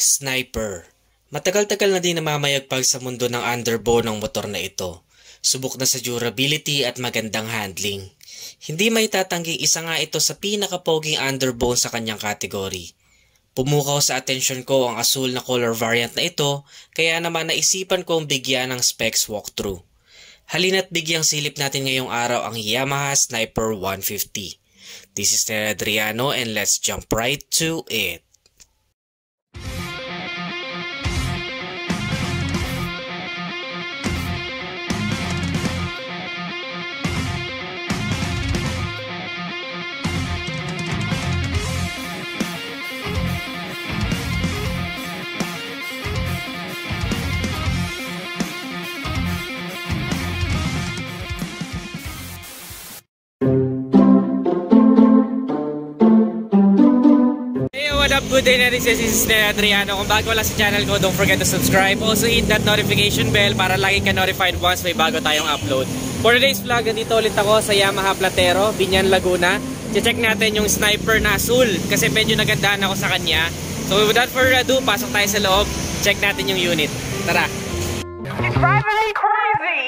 Sniper. Matagal-tagal na din namamayagpag sa mundo ng underbow ng motor na ito. Subok na sa durability at magandang handling. Hindi may tatangging isa nga ito sa pinakapoging underbow sa kanyang kategory. Pumukaw sa atensyon ko ang asul na color variant na ito, kaya naman naisipan kong bigyan ng specs walkthrough. Halina't bigyang silip natin ngayong araw ang Yamaha Sniper 150. This is Ted Adriano and let's jump right to it. What up, good day na rin, this is Ted Adriano. Kung bago lang sa channel ko, don't forget to subscribe. Also hit that notification bell para lagi ka notified once may bago tayong upload. For today's vlog, nandito ulit ako sa Yamaha Platero, Biñan, Laguna. Check natin yung Sniper na asul kasi medyo nagandahan ako sa kanya. So without further ado, pasok tayo sa loob. Check natin yung unit. Tara! It's driving me crazy!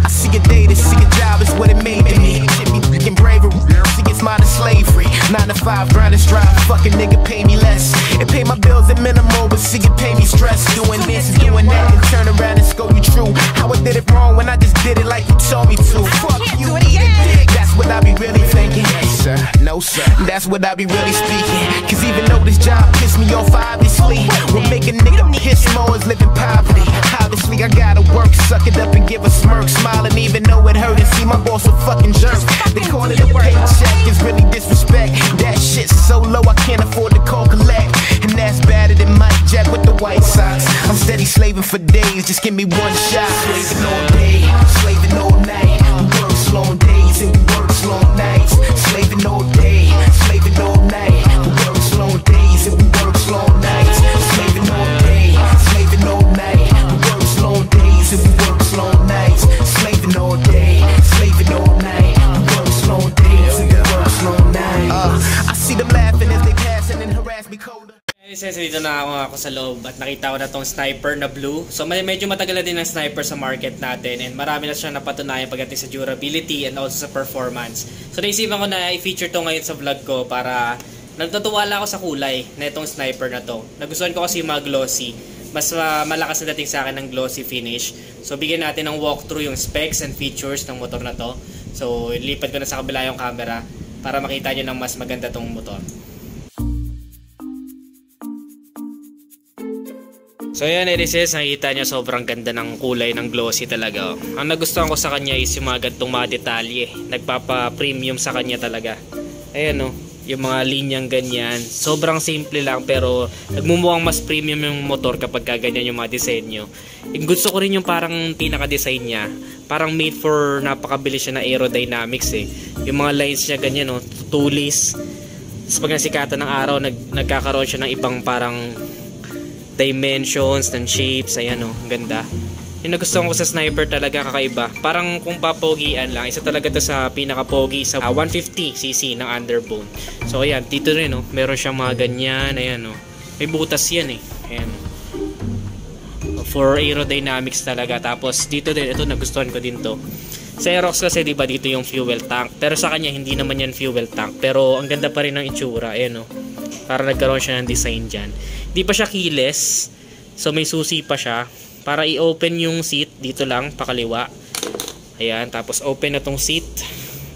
I see a day, to see a job is what it made to me. Shit me freaking bravery, see it's modern slavery. 9 to 5, grind and strive, fucking nigga pay me less. It pay my bills at minimal, but see it pay me stress. Doing this, doing that, and turn around and scold you true. How I did it wrong when I just did it like you told me to. Fuck you, eat a dick. That's what I be really thinking. Yes sir, no sir, that's what I be really speaking. Cause even though this job pissed me off, obviously what make a nigga piss more is living poverty. Obviously I gotta work, suck it up and give a smirk, smile and even though it hurt and see my boss a fucking jerk. They call it a paycheck, it's really disrespect. That shit's so low I can't afford to call collect. And that's better than Mike Jack with the White Sox. I'm steady slaving for days, just give me one shot. Slaving all day, slaving all night. We work long days and we work long nights. Slaving all day, slaving all night. We work long days and we work long nights. Slaving all day, slaving all night. We work long days and we work long nights. Slaving all day, slaving all night. We work long days and we work long nights. I see them laughing as they pass and then harass me colder. Dito na ako sa loob at nakita ko na tong Sniper na blue. So medyo matagal na din ang Sniper sa market natin and marami na siya napatunayan pagdating sa durability and also sa performance. So naisipan ko na i-feature to ngayon sa vlog ko para nagtatuwala ako sa kulay na itong Sniper na to. Nagustuhan ko kasi yung mga glossy. Mas malakas na dating sa akin ng glossy finish. So bigyan natin ng walkthrough yung specs and features ng motor na to. So ilipat ko na sa kabila yung camera para makita nyo ng mas maganda tong motor. So yan, Erises, nakikita nyo sobrang ganda ng kulay ng glossy talaga. Ang nagustuhan ko sa kanya is yung mga gantong mga detalye. Nagpapa-premium sa kanya talaga. Ayan o, yung mga linyang ganyan. Sobrang simple lang pero nagmumukhang mas premium yung motor kapag ganyan yung mga disenyo. Gusto ko rin yung parang pinaka-design niya. Parang made for napakabilis siya na aerodynamics eh. Yung mga lines niya ganyan o, tulis. Tapos pag nasikatan ng araw, nagkakaroon siya ng ibang parang dimensions and shapes. Ayan o, ganda. Yung nagustuhan ko sa Sniper talaga kakaiba. Parang kung papogian lang, isa talaga to sa pinaka-pogi sa 150cc ng underbone. So ayan, dito rin o, meron siyang mga ganyan. Ayan o, may butas yan eh. Ayan o, for aerodynamics talaga. Tapos dito din, ito nagustuhan ko din to. Sa Aerox kasi diba dito yung fuel tank, pero sa kanya hindi naman yan fuel tank, pero ang ganda pa rin ng itsura. Ayan o, para nagkaroon siya ng design dyan. Di pa siya keyless, so may susi pa siya. Para i-open yung seat, dito lang, pakaliwa. Ayan, tapos open na tong seat.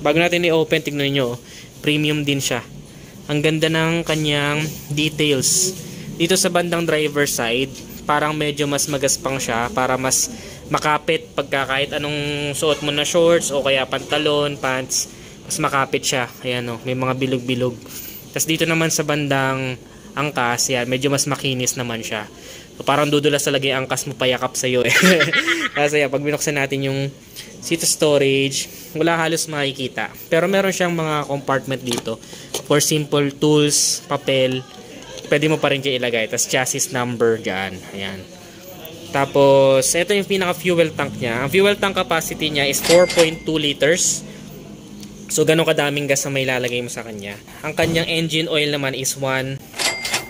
Bago natin i-open, tignan nyo, premium din siya. Ang ganda ng kanyang details. Dito sa bandang driver side, parang medyo mas magaspang siya, para mas makapit pagka kahit anong suot mo na shorts o kaya pantalon, pants, mas makapit siya. Ayan o, may mga bilog-bilog. Tapos dito naman sa bandang angkas, yan, medyo mas makinis naman siya. So, parang dudulas talaga yung angkas mo payakap sa'yo eh. Kasi yan, pag binuksan natin yung seat storage, wala halos makikita. Pero meron siyang mga compartment dito for simple tools, papel. Pwede mo pa rin dyan ilagay. Tapos chassis number dyan. Ayan. Tapos, ito yung pinaka fuel tank niya. Ang fuel tank capacity niya is 4.2 liters. So, ganun kadaming gas na may lalagay mo sa kanya. Ang kanyang engine oil naman is 1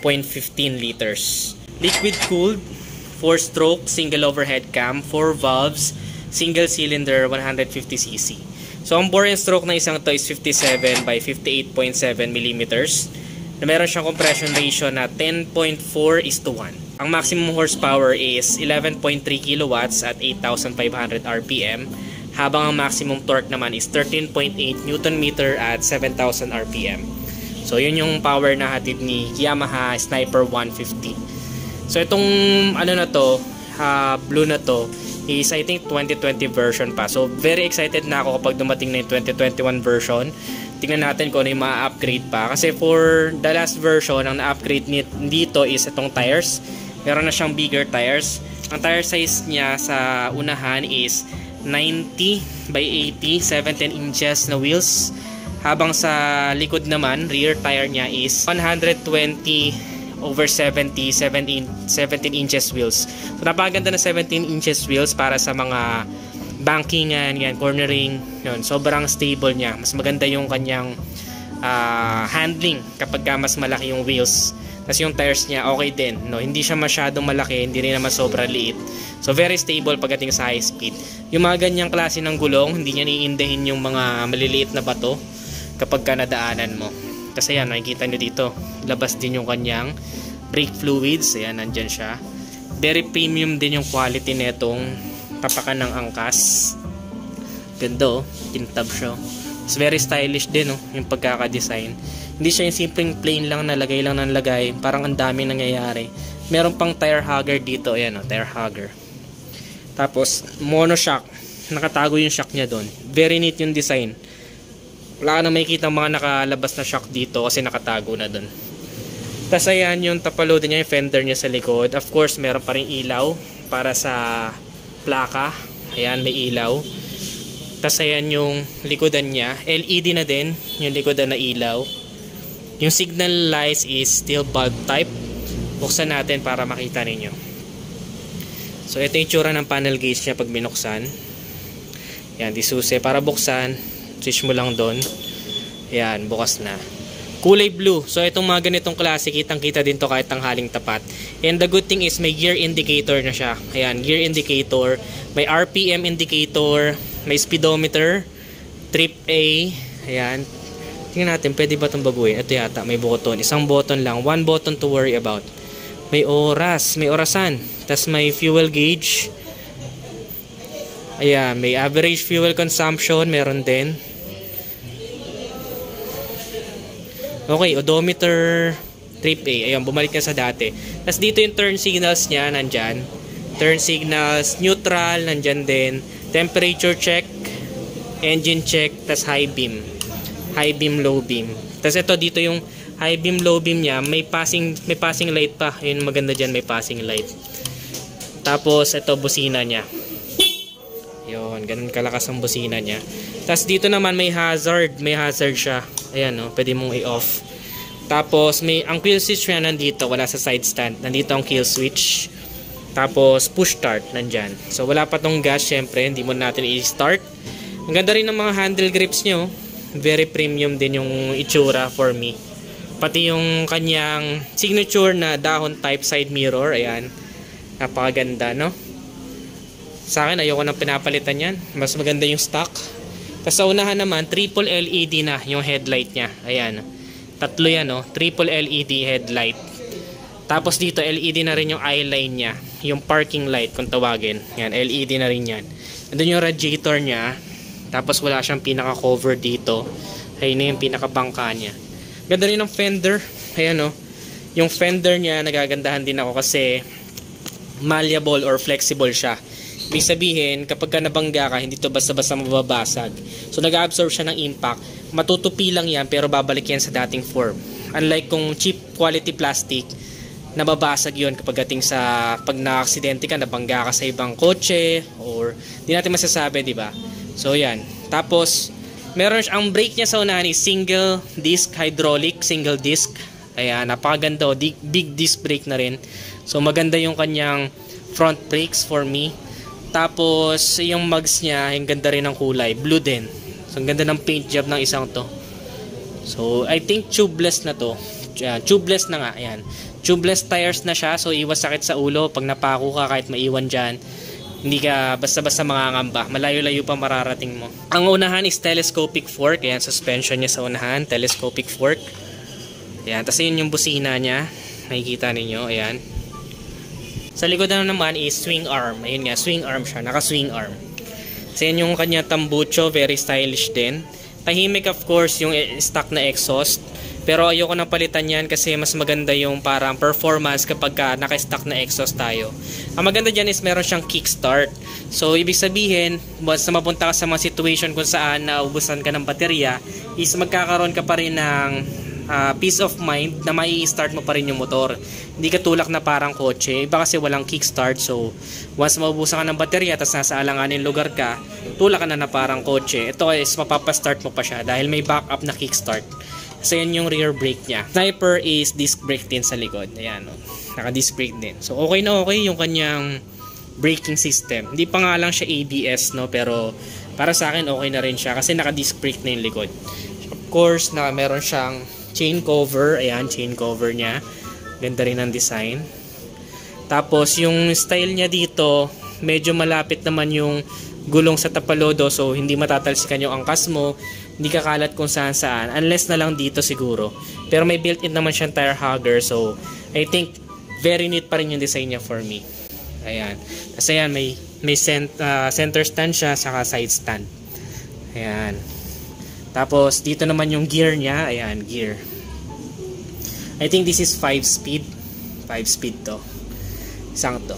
1.15 liters. Liquid cooled, 4-stroke, single overhead cam, 4 valves, single cylinder, 150cc. So ang bore and stroke na isang to is 57 by 58.7 mm. Na meron siyang compression ratio na 10.4:1. Ang maximum horsepower is 11.3 kilowatts at 8,500 RPM, habang ang maximum torque naman is 13.8 Nm at 7,000 RPM. So yun yung power na hatid ni Yamaha Sniper 150. So itong ano na to, blue na to is I think 2020 version pa. So very excited na ako kapag dumating na yung 2021 version. Tingnan natin kung ano yung ma-upgrade pa. Kasi for the last version, ang na-upgrade dito is itong tires. Meron na siyang bigger tires. Ang tire size niya sa unahan is 90 by 80, 17 inches na wheels. Habang sa likod naman, rear tire niya is 120 over 17 inches wheels. So napakaganda na 17 inches wheels para sa mga bankingan, yan, cornering, yun. Sobrang stable niya. Mas maganda yung kanyang handling kapag mas malaki yung wheels. Tapos yung tires niya okay din, no? Hindi siya masyadong malaki, hindi rin naman sobrang liit. So very stable pagdating sa high speed. Yung mga ganyang klase ng gulong, hindi niya niindahin yung mga maliliit na bato kapag nadaanan mo. Kasi yan, nakikita nyo dito, labas din yung kanyang brake fluids. Ayan, nandyan siya. Very premium din yung quality netong tapakan ng angkas. Ganda oh, tintab siya. It's very stylish din oh, yung pagkakadesign. Hindi siya yung simpleng plain lang na lagay lang ng lagay. Parang ang daming nangyayari. Meron pang tire hugger dito. Ayan oh, tire hugger. Tapos, mono shock. Nakatago yung shock niya doon. Very neat yung design. Wala ka na makikita mga nakalabas na shock dito kasi nakatago na dun. Tapos ayan yung tapaload niya, yung fender niya sa likod. Of course, meron pa rin ilaw para sa plaka. Ayan, may ilaw. Tapos ayan yung likodan niya. LED na din yung likodan na ilaw. Yung signal lights is still bulb type. Buksan natin para makita ninyo. So ito yung tsura ng panel gauge niya pag binuksan. Ayan, disuse. Para buksan, switch mo lang doon. Ayan, bukas na. Kulay blue. So itong mga ganitong klase, kitang-kita din to kahit tanghaling tapat. And the good thing is may gear indicator na siya. Ayan, gear indicator. May RPM indicator. May speedometer. Trip A. Ayan. Tingnan natin, pwede ba itong baguhin? Ito yata, may button. Isang button lang. One button to worry about. May oras. May orasan. Tapos may fuel gauge. Ayan, may average fuel consumption. Meron din. Okay, odometer, trip A. Ayun, bumalik na sa dati. Tapos dito yung turn signals niya, nandyan. Turn signals, neutral, nandyan din. Temperature check, engine check, tapos high beam. High beam, low beam. Tapos ito dito yung high beam, low beam niya, may passing light pa. Ayun, maganda dyan, may passing light. Tapos ito, busina niya. Ayun, ganun kalakas ang busina niya. Tapos dito naman may hazard siya. Ayan no, pwede mong i-off. Tapos ang kill switch niya nandito, wala sa side stand. Nandito ang kill switch. Tapos push start nandyan. So wala pa tong gas, syempre hindi mo natin i-start. Ang ganda rin ng mga handle grips nyo. Very premium din yung itsura for me. Pati yung kanyang signature na dahon type side mirror, ayan. Napakaganda no. Sa akin ayoko nang pinapalitan yan. Mas maganda yung stock. Tapos sa unahan naman, triple LED na yung headlight niya. Ayan. Tatlo yan, no? Triple LED headlight. Tapos dito, LED na rin yung eye line niya. Yung parking light, kung tawagin. Yan, LED na rin yan. Andun yung radiator niya. Tapos wala siyang pinaka-cover dito. Ayun na yung pinaka-bangka niya. Ganda rin ng fender. Ayan, no? Yung fender niya, nagagandahan din ako kasi malleable or flexible siya. Ibig sabihin, kapag ka nabangga ka, hindi to basta-basta mababasag. So, nag-absorb siya ng impact. Matutupi lang yan, pero babalik yan sa dating form. Unlike kung cheap quality plastic, nababasag yun kapag pag na-aksidente ka, nabangga ka sa ibang kotse, or di natin masasabi, di ba? So, yan. Tapos, ang brake niya sa unahan is single disc hydraulic, single disc. Ayan, napakaganda. Big disc brake na rin. So, maganda yung kanyang front brakes for me. Tapos, yung mugs niya, yung ganda rin ng kulay. Blue din. So, ang ganda ng paint job ng isang to. So, I think tubeless na to. Tubeless na nga. Ayan. Tubeless tires na siya, so iwas sakit sa ulo pag napako ka kahit maiwan dyan. Hindi ka basta-basta mangangamba. Malayo-layo pa mararating mo. Ang unahan is telescopic fork. Ayan, suspension niya sa unahan. Telescopic fork. Ayan, tapos yun yung busina niya. Nakikita ninyo. Ayan. Sa likod na naman is swing arm. Ayun nga, swing arm siya. Naka-swing arm. So yun yung kanya tambucho. Very stylish din. Tahimik of course yung stock na exhaust. Pero ayoko nang palitan yan kasi mas maganda yung parang performance kapag naka-stock na exhaust tayo. Ang maganda dyan is meron siyang kickstart. So ibig sabihin, once na mapunta ka sa mga situation kung saan naubusan ka ng baterya, is magkakaroon ka pa rin ng peace of mind na mai-start mo pa rin yung motor. Hindi ka tulak na parang kotse. Iba kasi walang kickstart. So once maubusan ka ng baterya tapos nasa alanganin lugar ka, tulak ka na parang kotse. Ito is mapapastart mo pa siya dahil may backup na kickstart. So yan yung rear brake niya. Sniper is disc brake din sa likod. Ayan, oh. Naka disc brake din. So okay na okay yung kanyang braking system. Hindi pa nga lang siya ABS, no, pero para sa akin okay na rin siya kasi naka disc brake na yung likod. Of course, meron siyang chain cover. Ayan, chain cover niya. Ganda rin ang design. Tapos yung style niya dito, medyo malapit naman yung gulong sa tapalodo, so hindi matatalsikan yung angkas mo, hindi kakalat kung saan saan, unless na lang dito siguro. Pero may built-in naman siyang tire hugger, so I think very neat pa rin yung design niya for me. Ayan. Kasi ayan, may center stand siya, saka side stand. Ayan. Tapos dito naman yung gear niya. Ayan, gear. I think this is 5 speed. 5 speed to. Isang to.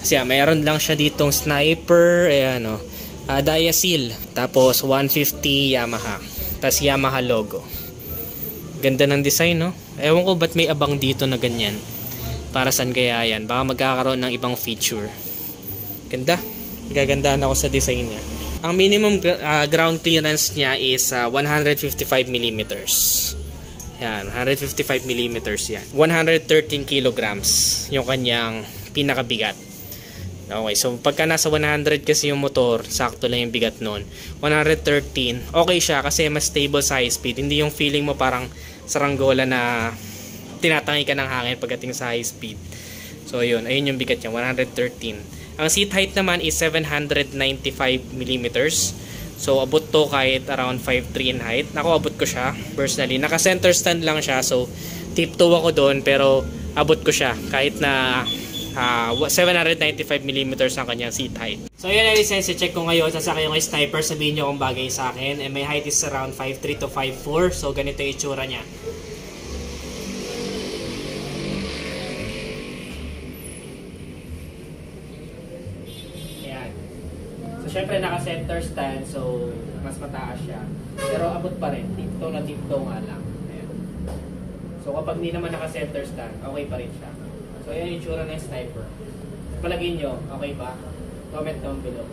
Kasi mayroon lang siya ditong sniper, ayan o, Diasil, tapos 150 Yamaha, tapos Yamaha logo. Ganda ng design, no? Ewan ko ba't may abang dito na ganyan. Para saan kaya yan? Baka magkakaroon ng ibang feature. Ganda. Gagandaan ako sa design niya. Ang minimum ground clearance niya is 155mm. Yan, 155mm yan. 113 kilograms yung kanyang pinakabigat. Okay, so pagka nasa 100 kasi yung motor, sakto lang yung bigat nun. 113, okay siya kasi mas stable sa high speed. Hindi yung feeling mo parang saranggola na tinatangi ka ng hangin pagdating sa high speed. So yun, ayun yung bigat niya, 113. Ang seat height naman is 795mm. So abot to kahit around 5'3" in height. Ako abot ko siya personally. Naka center stand lang siya, so tiptoe ako doon, pero abot ko siya kahit na 795mm ang kanyang seat height. So yun ang lisensya check ko ngayon. Sasakay yung sniper, sabihin nyo kung bagay sa akin. And my height is around 5'3" to 5'4". So ganito yung itsura niya. Ayan. So syempre naka center stand, so mas mataas siya. Pero abot pa rin. Tiptoe na tiptoe nga lang. Ayan. So kapag hindi naman naka center stand, okay pa rin siya. So yan yung tsura ng sniper. Palagay nyo, okay ba? Comment down below.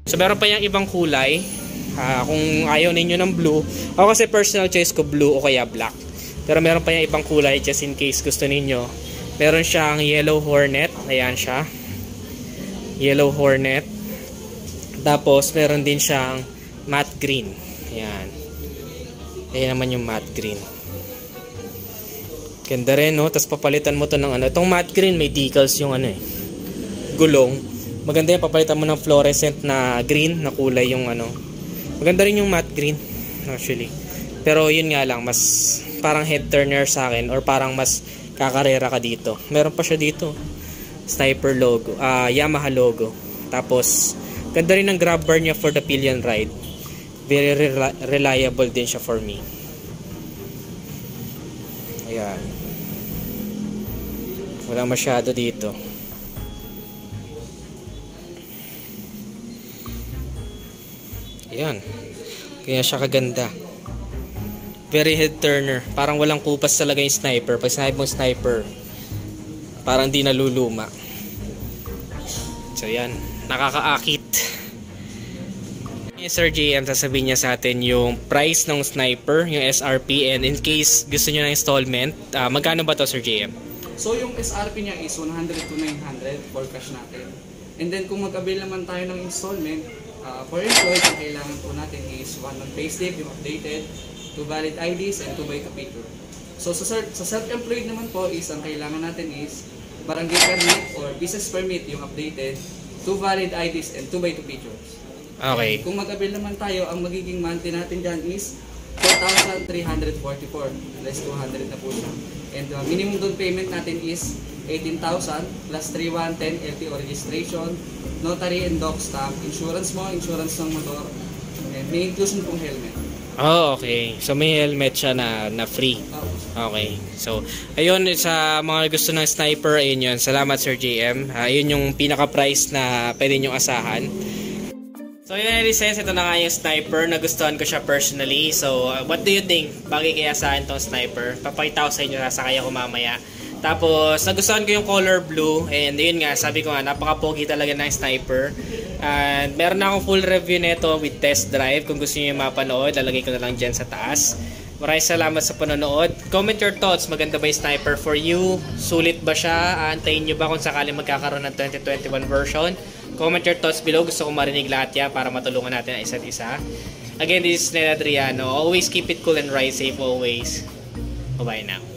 So meron pa yung ibang kulay. Kung ayaw ninyo ng blue, ako kasi personal choice ko blue o kaya black. Pero meron pa yung ibang kulay just in case gusto ninyo. Meron siyang yellow hornet. Ayan siya. Yellow hornet. Tapos meron din siyang matte green. Ayan. Ayan naman yung matte green. Ganda rin, no? Tapos papalitan mo to ng ano. Itong matte green, may decals yung ano eh, gulong. Maganda yung papalitan mo ng fluorescent na green na kulay yung ano. Maganda rin yung matte green, actually. Pero yun nga lang, mas parang head turner sa akin, or parang mas kakarera ka dito. Meron pa siya dito. Sniper logo, Yamaha logo. Tapos, ganda rin ang grab bar niya for the pillion ride. Very reliable din siya for me. Ayan. Wala masyado dito. Ayan. Kaya siya kaganda. Very head turner. Parang walang kupas talaga yung sniper. Pag sinabi mong sniper, parang di naluluma. So yan. Nakakaakit. Sir JM, sasabihin niya sa atin yung price ng sniper, yung SRP, and in case gusto nyo ng installment, magkano ba to Sir JM? So yung SRP niya is 100 to 900 for cash natin. And then kung mag-avail naman tayo ng installment, for employees, ang kailangan po natin is 1 month payslip, yung updated, 2 valid IDs, and 2 by capture. So sa self-employed naman po is ang kailangan natin is barangay permit or business permit yung updated, 2 valid IDs and 2x2 pictures. Okay. Kung mag-avail naman tayo, ang magiging monthly natin dyan is 4,344 less 200 na po siya. And minimum down payment natin is 18,000 plus 3,110 LTO registration, notary and doc stamp, insurance mo, insurance ng motor, and may inclusion pong helmet. Oh, okay. So may helmet siya na free. Okay. So, ayun sa mga gusto ng sniper, ayun yun. Salamat Sir JM. Ayun yung pinaka-price na pwede nyo asahan. So, yun yung license. Ito na nga yung sniper. Nagustuhan ko siya personally. So, what do you think? Bagay kaya saan tong sniper? Papakita ko sa inyo. Sasakay ako mamaya. Tapos, nagustuhan ko yung color blue. And yun nga, sabi ko nga, napaka-pogi talaga ng sniper. And meron na akong full review nito with test drive. Kung gusto niyo mapanood, lalagay ko na lang dyan sa taas. Maraming salamat sa panonood. Comment your thoughts. Maganda ba yung sniper for you? Sulit ba siya? Aantayin nyo ba kung sakaling magkakaroon ng 2021 version? Comment your thoughts below. Gusto kong marinig lahat yan para matulungan natin ang isa't isa. Again, this is Ned Adriano. Always keep it cool and ride safe always. Bye-bye now.